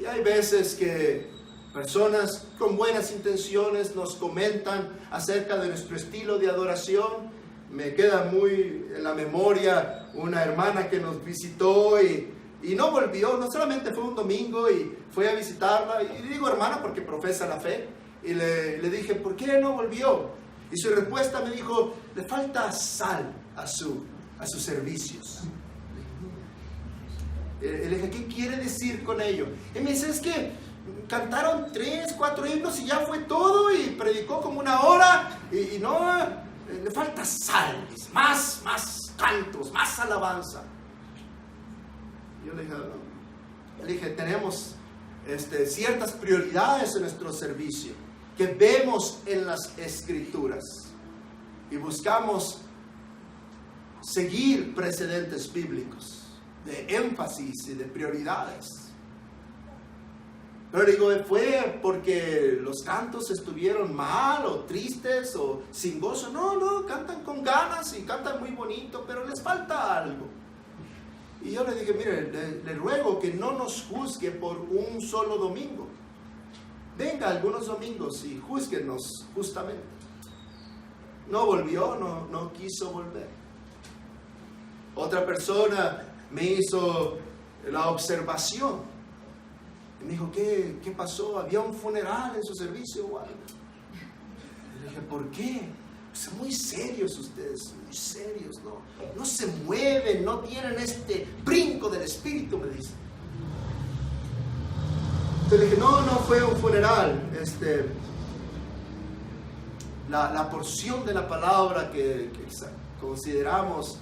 Y hay veces que personas con buenas intenciones nos comentan acerca de nuestro estilo de adoración. Me queda muy en la memoria una hermana que nos visitó y no volvió, no solamente fue un domingo y fue a visitarla, y digo hermana porque profesa la fe, y le dije, ¿por qué no volvió? Y su respuesta me dijo, le falta sal a sus servicios. Le dije, ¿qué quiere decir con ello? Y me dice, es que cantaron 3, 4 himnos y ya fue todo, y predicó como 1 hora, y no, le falta sal, más cantos, más alabanza. Yo le dije, no. Le dije, tenemos ciertas prioridades en nuestro servicio que vemos en las Escrituras y buscamos seguir precedentes bíblicos de énfasis y de prioridades. Pero digo, ¿fue porque los cantos estuvieron mal o tristes o sin gozo? No, cantan con ganas y cantan muy bonito, pero les falta algo. Y yo le dije, mire, le ruego que no nos juzgue por un solo domingo. Venga algunos domingos y júzguenos justamente. No volvió, no quiso volver. Otra persona me hizo la observación. Y me dijo, ¿qué pasó? ¿Había un funeral en su servicio o algo? Le dije, ¿por qué? Son muy serios ustedes, muy serios, no se mueven, no tienen este brinco del espíritu, me dice. Entonces le dije, no fue un funeral. La porción de la palabra que consideramos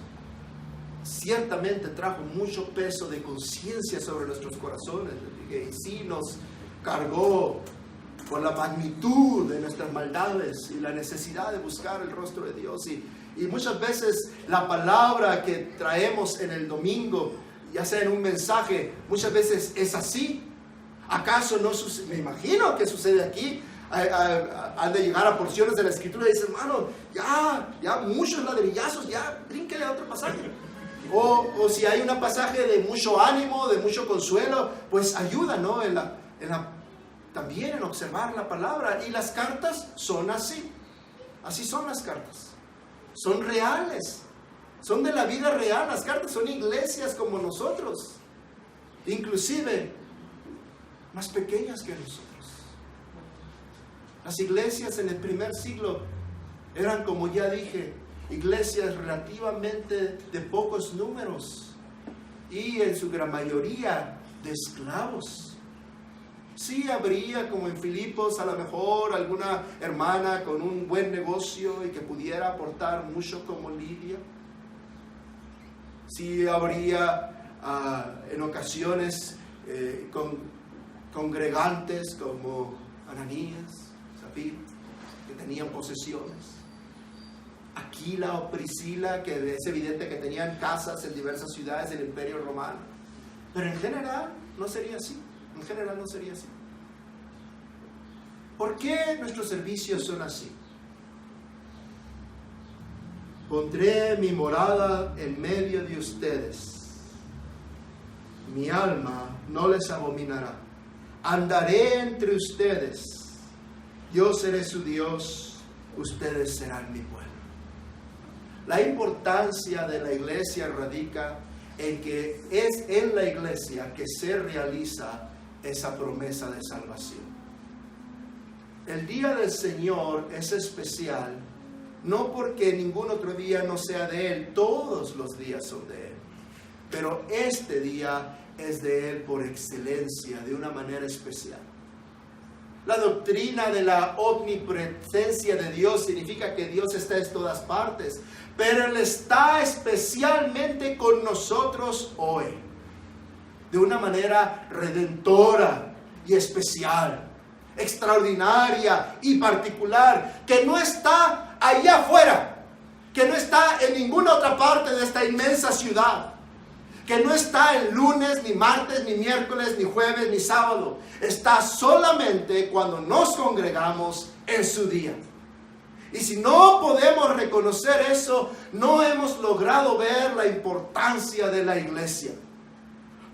ciertamente trajo mucho peso de conciencia sobre nuestros corazones. Y sí nos cargó por la magnitud de nuestras maldades y la necesidad de buscar el rostro de Dios. Y muchas veces la palabra que traemos en el domingo, ya sea en un mensaje, muchas veces es así. ¿Acaso no sucede? Me imagino que sucede aquí. Han de llegar a porciones de la Escritura y dicen, hermano, ya muchos ladrillazos, ya brínquele a otro pasaje. O si hay un pasaje de mucho ánimo, de mucho consuelo, pues ayuda, ¿no? También en observar la palabra. Y las cartas son así. Así son las cartas. Son reales. Son de la vida real. Las cartas son iglesias como nosotros. Inclusive más pequeñas que nosotros. Las iglesias en el primer siglo eran, como ya dije, iglesias relativamente de pocos números y en su gran mayoría de esclavos. Sí habría, como en Filipos, a lo mejor alguna hermana con un buen negocio y que pudiera aportar mucho, como Lidia. Sí habría en ocasiones congregantes como Ananías, Zafira, que tenían posesiones. Aquila o Priscila, que es evidente que tenían casas en diversas ciudades del Imperio Romano. Pero en general no sería así. En general no sería así. ¿Por qué nuestros servicios son así? Pondré mi morada en medio de ustedes. Mi alma no les abominará. Andaré entre ustedes. Yo seré su Dios. Ustedes serán mi pueblo. La importancia de la iglesia radica en que es en la iglesia que se realiza esa promesa de salvación. El día del Señor es especial, no porque ningún otro día no sea de Él, todos los días son de Él, pero este día es de Él por excelencia, de una manera especial. La doctrina de la omnipresencia de Dios significa que Dios está en todas partes, pero Él está especialmente con nosotros hoy, de una manera redentora y especial, extraordinaria y particular, que no está allá afuera, que no está en ninguna otra parte de esta inmensa ciudad, que no está el lunes, ni martes, ni miércoles, ni jueves, ni sábado. Está solamente cuando nos congregamos en su día. Y si no podemos reconocer eso, no hemos logrado ver la importancia de la iglesia.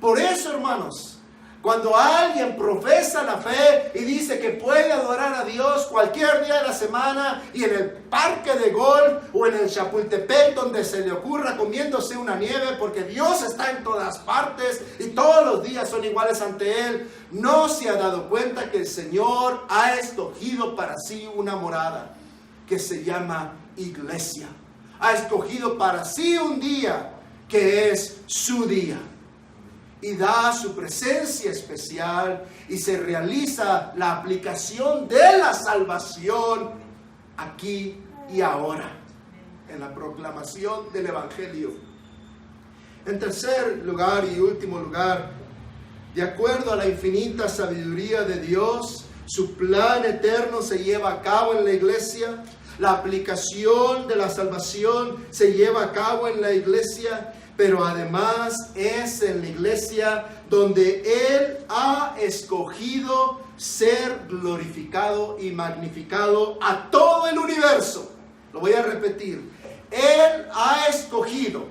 Por eso, hermanos, cuando alguien profesa la fe y dice que puede adorar a Dios cualquier día de la semana y en el parque de golf o en el Chapultepec, donde se le ocurra, comiéndose una nieve, porque Dios está en todas partes y todos los días son iguales ante Él, no se ha dado cuenta que el Señor ha escogido para sí una morada que se llama iglesia. Ha escogido para sí un día que es su día. Y da su presencia especial y se realiza la aplicación de la salvación aquí y ahora, en la proclamación del Evangelio. En tercer lugar y último lugar, de acuerdo a la infinita sabiduría de Dios, su plan eterno se lleva a cabo en la iglesia. La aplicación de la salvación se lleva a cabo en la iglesia, pero además es en la iglesia donde Él ha escogido ser glorificado y magnificado a todo el universo. Lo voy a repetir. Él ha escogido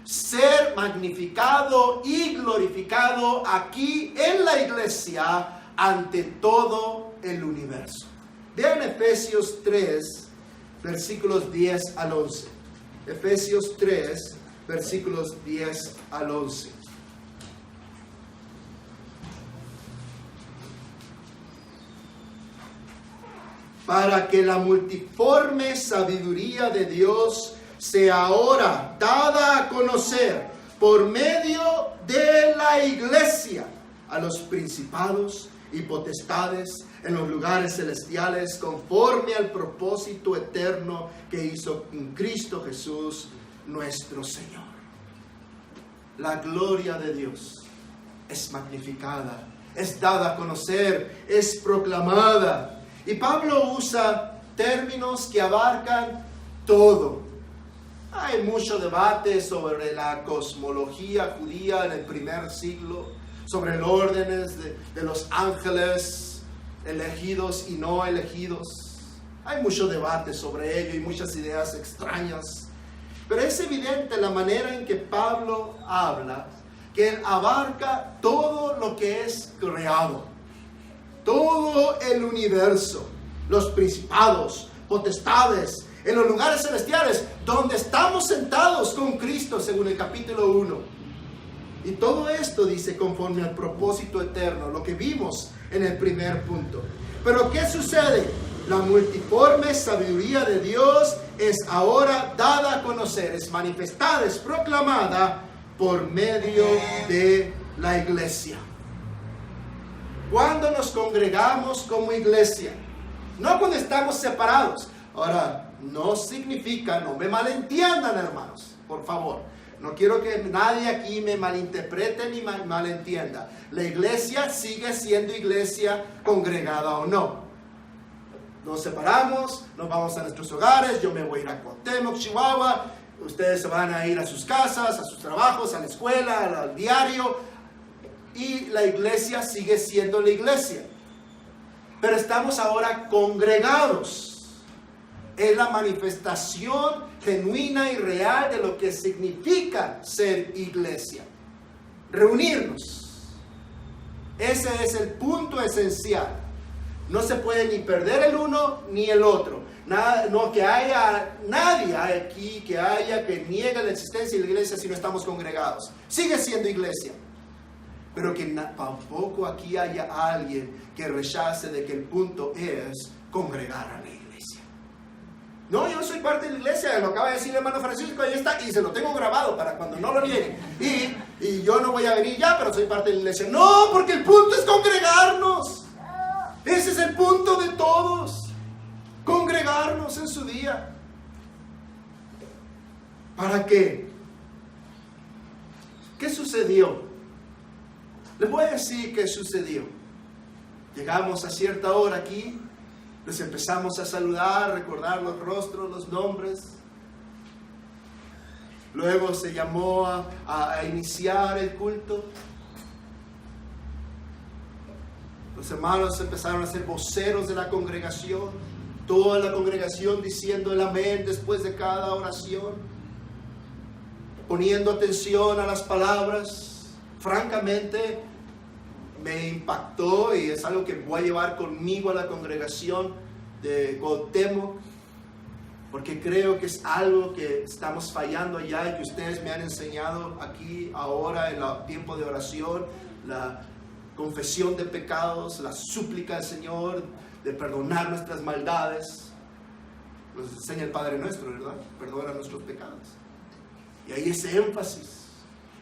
ser magnificado y glorificado aquí en la iglesia ante todo el universo. Vean Efesios 3, versículos 10 al 11. Efesios 3, versículos 10 al 11. Para que la multiforme sabiduría de Dios sea ahora dada a conocer por medio de la iglesia a los principados y potestades en los lugares celestiales, conforme al propósito eterno que hizo en Cristo Jesús, nuestro Señor. La gloria de Dios es magnificada, es dada a conocer, es proclamada. Y Pablo usa términos que abarcan todo. Hay mucho debate sobre la cosmología judía en el primer siglo, sobre el orden de los ángeles elegidos y no elegidos. Hay mucho debate sobre ello y muchas ideas extrañas. Pero es evidente la manera en que Pablo habla, que él abarca todo lo que es creado, todo el universo, los principados, potestades, en los lugares celestiales, donde estamos sentados con Cristo, según el capítulo 1. Y todo esto dice conforme al propósito eterno, lo que vimos en el primer punto. Pero ¿qué sucede? La multiforme sabiduría de Dios es ahora dada a conocer, es manifestada, es proclamada por medio de la iglesia. Cuando nos congregamos como iglesia, no cuando estamos separados. Ahora, no significa, no me malentiendan, hermanos, por favor. No quiero que nadie aquí me malinterprete ni malentienda. La iglesia sigue siendo iglesia congregada o no. Nos separamos, nos vamos a nuestros hogares, yo me voy a ir a Cuauhtémoc, Chihuahua, ustedes se van a ir a sus casas, a sus trabajos, a la escuela, al diario, y la iglesia sigue siendo la iglesia. Pero estamos ahora congregados. Es la manifestación genuina y real de lo que significa ser iglesia. Reunirnos. Ese es el punto esencial. No se puede ni perder el uno ni el otro. Nada, no que haya nadie aquí que niegue la existencia de la iglesia si no estamos congregados. Sigue siendo iglesia. Pero que tampoco aquí haya alguien que rechace de que el punto es congregar a la iglesia. No, yo soy parte de la iglesia, lo acaba de decir el hermano Francisco, ahí está, y se lo tengo grabado para cuando no lo nieguen. Y yo no voy a venir ya, pero soy parte de la iglesia. No, porque el punto es congregarnos. Ese es el punto de todos. Congregarnos en su día. ¿Para qué? ¿Qué sucedió? Les voy a decir qué sucedió. Llegamos a cierta hora aquí, les empezamos a saludar, recordar los rostros, los nombres. Luego se llamó a iniciar el culto. Los hermanos empezaron a ser voceros de la congregación. Toda la congregación diciendo el amén después de cada oración. Poniendo atención a las palabras. Francamente, me impactó y es algo que voy a llevar conmigo a la congregación de Cuauhtémoc, porque creo que es algo que estamos fallando allá y que ustedes me han enseñado aquí ahora en el tiempo de oración, la confesión de pecados, la súplica al Señor de perdonar nuestras maldades. Nos enseña el Padre Nuestro, ¿verdad? Perdona nuestros pecados. Y ahí ese énfasis.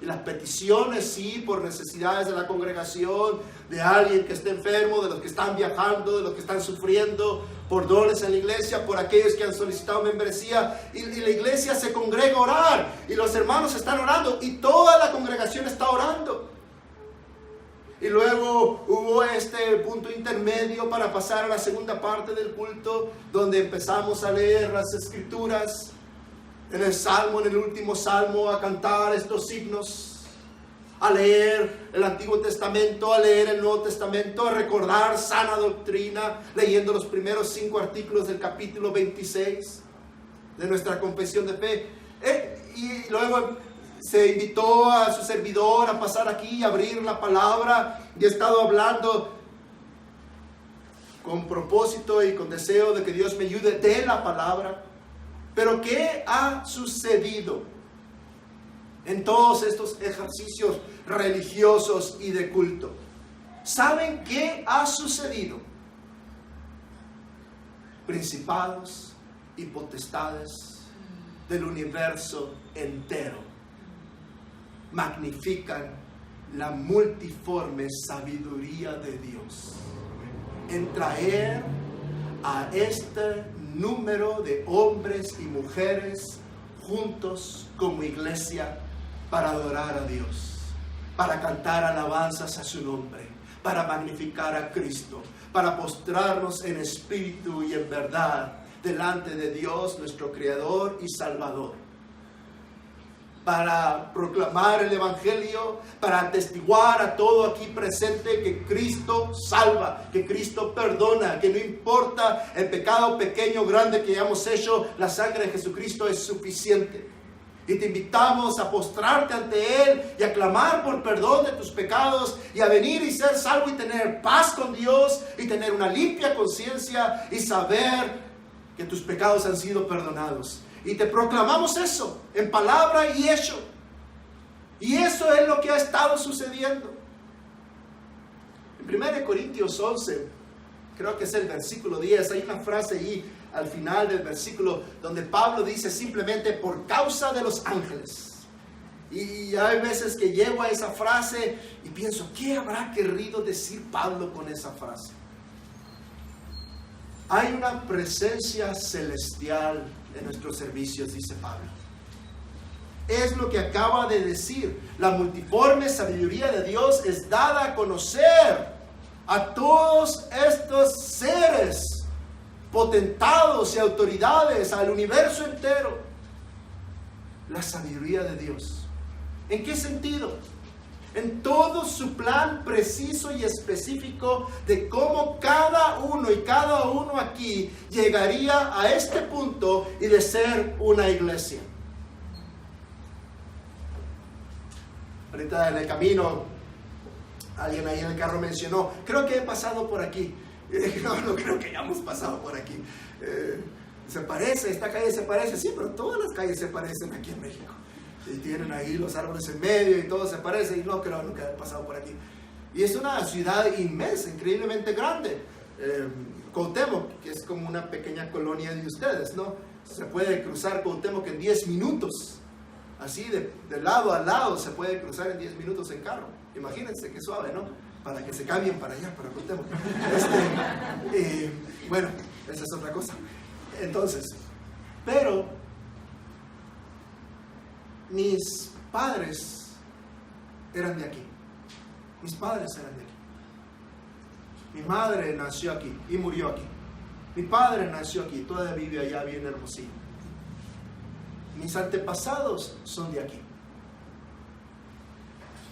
Y las peticiones, sí, por necesidades de la congregación, de alguien que esté enfermo, de los que están viajando, de los que están sufriendo, por dones en la iglesia, por aquellos que han solicitado membresía. Y la iglesia se congrega a orar, y los hermanos están orando, y toda la congregación está orando. Y luego hubo este punto intermedio para pasar a la segunda parte del culto, donde empezamos a leer las escrituras. En el salmo, en el último salmo, a cantar estos signos, a leer el Antiguo Testamento, a leer el Nuevo Testamento, a recordar sana doctrina, leyendo los primeros 5 artículos del capítulo 26 de nuestra confesión de fe. Y luego se invitó a su servidor a pasar aquí y abrir la palabra, y he estado hablando con propósito y con deseo de que Dios me ayude de la palabra. Pero ¿qué ha sucedido en todos estos ejercicios religiosos y de culto? ¿Saben qué ha sucedido? Principados y potestades del universo entero magnifican la multiforme sabiduría de Dios en traer a este número de hombres y mujeres juntos como iglesia para adorar a Dios, para cantar alabanzas a su nombre, para magnificar a Cristo, para postrarnos en espíritu y en verdad delante de Dios, nuestro Creador y Salvador, para proclamar el Evangelio, para atestiguar a todo aquí presente que Cristo salva, que Cristo perdona, que no importa el pecado pequeño o grande que hayamos hecho, la sangre de Jesucristo es suficiente. Y te invitamos a postrarte ante Él y a clamar por perdón de tus pecados y a venir y ser salvo y tener paz con Dios y tener una limpia conciencia y saber que tus pecados han sido perdonados. Y te proclamamos eso en palabra y hecho. Y eso es lo que ha estado sucediendo. En 1 Corintios 11, creo que es el versículo 10, hay una frase ahí al final del versículo donde Pablo dice simplemente por causa de los ángeles. Y hay veces que llego a esa frase y pienso, ¿qué habrá querido decir Pablo con esa frase? Hay una presencia celestial en nuestros servicios, dice Pablo. Es lo que acaba de decir. La multiforme sabiduría de Dios es dada a conocer a todos estos seres potentados y autoridades, al universo entero. La sabiduría de Dios. ¿En qué sentido? En todo su plan preciso y específico de cómo cada uno aquí llegaría a este punto y de ser una iglesia. Ahorita en el camino, alguien ahí en el carro mencionó, creo que he pasado por aquí. Y dije, no creo que hayamos pasado por aquí. Se parece, esta calle se parece, sí, pero todas las calles se parecen aquí en México. Y tienen ahí los árboles en medio y todo se parece, y no creo nunca haber pasado por aquí. Y es una ciudad inmensa, increíblemente grande. Cuauhtémoc, que es como una pequeña colonia de ustedes, ¿no? Se puede cruzar Cuauhtémoc en 10 minutos. Así de lado a lado se puede cruzar en 10 minutos en carro. Imagínense qué suave, ¿no? Para que se cambien para allá, para Cuauhtémoc. Bueno, esa es otra cosa. Entonces, pero mis padres eran de aquí. Mis padres eran de aquí. Mi madre nació aquí y murió aquí. Mi padre nació aquí, todavía vive allá bien Hermosillo. Mis antepasados son de aquí.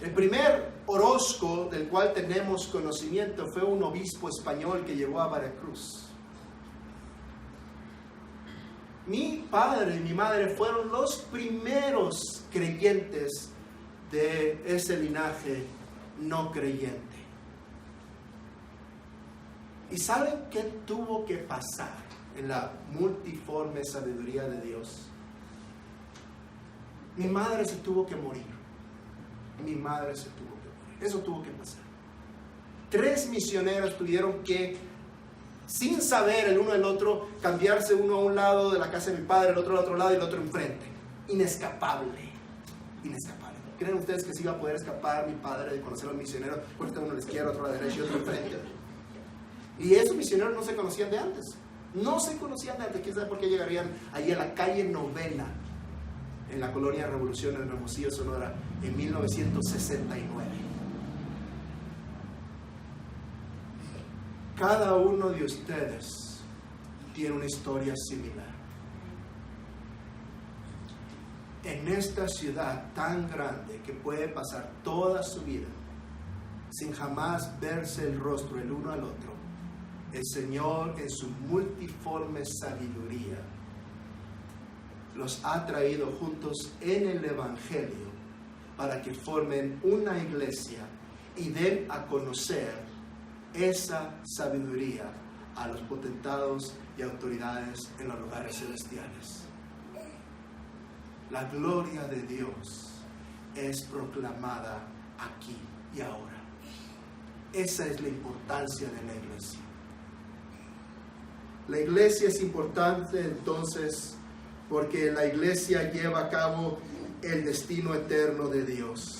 El primer Orozco del cual tenemos conocimiento fue un obispo español que llegó a Veracruz. Mi padre y mi madre fueron los primeros creyentes de ese linaje no creyente. ¿Y saben qué tuvo que pasar en la multiforme sabiduría de Dios? Mi madre se tuvo que morir. Mi madre se tuvo que morir. Eso tuvo que pasar. 3 misioneros tuvieron que, sin saber el uno del otro, cambiarse uno a un lado de la casa de mi padre, el otro al otro lado y el otro enfrente. Inescapable. Inescapable. ¿Creen ustedes que se iba a poder escapar mi padre de conocer a un misionero? Porque uno a la izquierda, otro a la derecha y otro enfrente. Y esos misioneros no se conocían de antes. No se conocían de antes. ¿Quién sabe por qué llegarían allí a la calle Novena, en la colonia Revolución en Hermosillo, Sonora, en 1969? Cada uno de ustedes tiene una historia similar. En esta ciudad tan grande que puede pasar toda su vida sin jamás verse el rostro el uno al otro, el Señor en su multiforme sabiduría los ha traído juntos en el Evangelio para que formen una iglesia y den a conocer esa sabiduría a los potentados y autoridades en los lugares celestiales. La gloria de Dios es proclamada aquí y ahora. Esa es la importancia de la iglesia. La iglesia es importante entonces porque la iglesia lleva a cabo el destino eterno de Dios.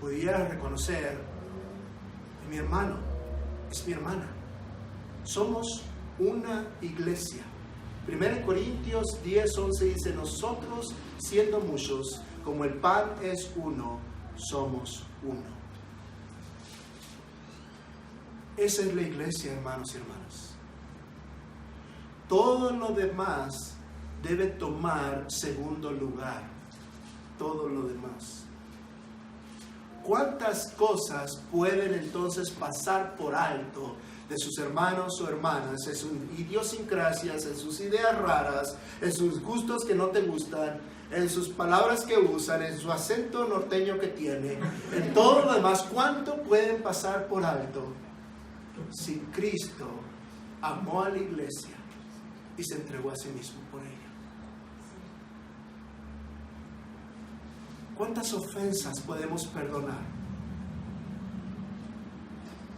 pudiera reconocer, mi hermano es mi hermana. Somos una iglesia. 1 Corintios 10:11 dice, nosotros siendo muchos, como el pan es uno, somos uno. Esa es la iglesia, hermanos y hermanas. Todo lo demás debe tomar segundo lugar. Todo lo demás. ¿Cuántas cosas pueden entonces pasar por alto de sus hermanos o hermanas, en sus idiosincrasias, en sus ideas raras, en sus gustos que no te gustan, en sus palabras que usan, en su acento norteño que tiene, en todo lo demás? ¿Cuánto pueden pasar por alto si Cristo amó a la iglesia y se entregó a sí mismo por ella? ¿Cuántas ofensas podemos perdonar?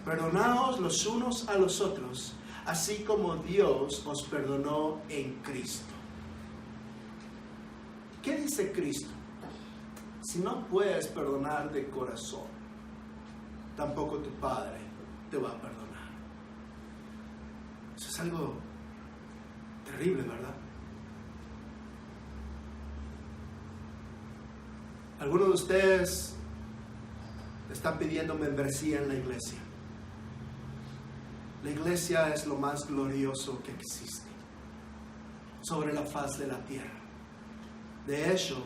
Perdonaos los unos a los otros, así como Dios os perdonó en Cristo. ¿Qué dice Cristo? Si no puedes perdonar de corazón, tampoco tu Padre te va a perdonar. Eso es algo terrible, ¿verdad? Algunos de ustedes están pidiendo membresía en la iglesia. La iglesia es lo más glorioso que existe sobre la faz de la tierra. De hecho,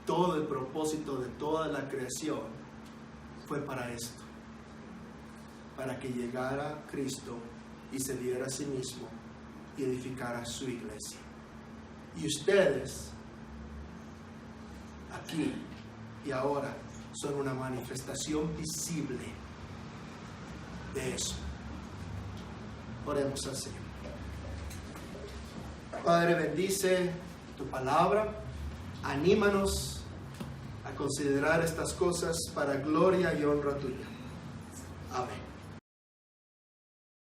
todo el propósito de toda la creación fue para esto, para que llegara Cristo y se diera a sí mismo y edificara su iglesia. Y ustedes, aquí y ahora, son una manifestación visible de eso. Oremos así. Padre, bendice tu palabra, anímanos a considerar estas cosas para gloria y honra tuya. Amén.